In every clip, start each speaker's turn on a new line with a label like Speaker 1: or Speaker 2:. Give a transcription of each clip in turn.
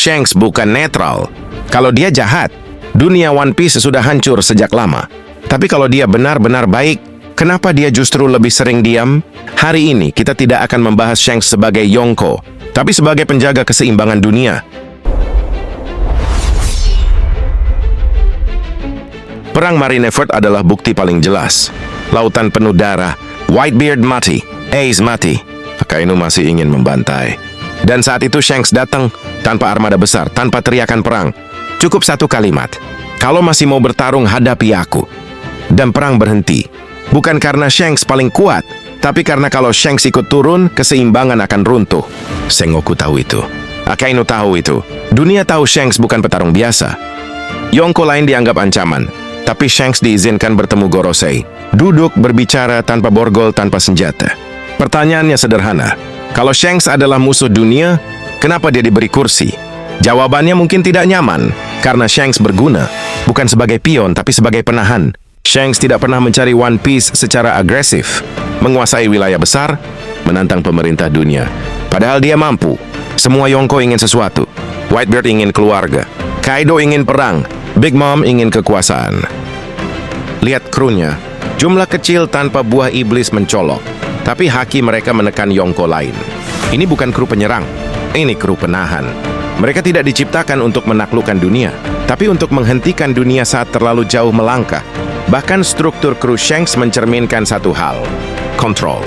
Speaker 1: Shanks bukan netral. Kalau dia jahat, dunia One Piece sudah hancur sejak lama. Tapi kalau dia benar-benar baik, kenapa dia justru lebih sering diam? Hari ini kita tidak akan membahas Shanks sebagai Yonko, tapi sebagai penjaga keseimbangan dunia. Perang Marineford adalah bukti paling jelas. Lautan penuh darah, Whitebeard mati, Ace mati, Akainu masih ingin membantai. Dan saat itu Shanks datang tanpa armada besar, tanpa teriakan perang. Cukup satu kalimat, "Kalau masih mau bertarung, hadapi aku." Dan perang berhenti. Bukan karena Shanks paling kuat, tapi karena kalau Shanks ikut turun, keseimbangan akan runtuh. Sengoku tahu itu. Akainu tahu itu. Dunia tahu Shanks bukan petarung biasa. Yonko lain dianggap ancaman. Tapi Shanks diizinkan bertemu Gorosei. Duduk, berbicara tanpa borgol, tanpa senjata. Pertanyaannya sederhana. Kalau Shanks adalah musuh dunia, kenapa dia diberi kursi? Jawabannya mungkin tidak nyaman, karena Shanks berguna, bukan sebagai pion, tapi sebagai penahan. Shanks tidak pernah mencari One Piece secara agresif, menguasai wilayah besar, menantang pemerintah dunia. Padahal dia mampu. Semua Yonko ingin sesuatu. Whitebeard ingin keluarga. Kaido ingin perang. Big Mom ingin kekuasaan. Lihat krunya, jumlah kecil tanpa buah iblis mencolok. Tapi haki mereka menekan Yonko lain. Ini bukan kru penyerang, ini kru penahan. Mereka tidak diciptakan untuk menaklukkan dunia, tapi untuk menghentikan dunia saat terlalu jauh melangkah. Bahkan struktur kru Shanks mencerminkan satu hal, kontrol.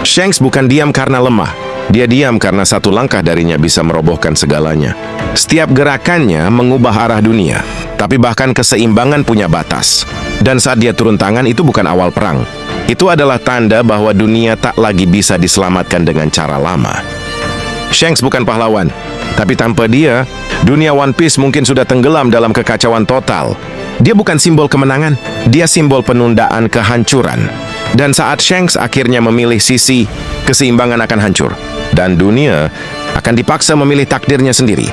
Speaker 1: Shanks bukan diam karena lemah. Dia diam karena satu langkah darinya bisa merobohkan segalanya. Setiap gerakannya mengubah arah dunia, tapi bahkan keseimbangan punya batas. Dan saat dia turun tangan, itu bukan awal perang. Itu adalah tanda bahwa dunia tak lagi bisa diselamatkan dengan cara lama. Shanks bukan pahlawan, tapi tanpa dia, dunia One Piece mungkin sudah tenggelam dalam kekacauan total. Dia bukan simbol kemenangan, dia simbol penundaan kehancuran. Dan saat Shanks akhirnya memilih sisi, keseimbangan akan hancur. Dan dunia akan dipaksa memilih takdirnya sendiri.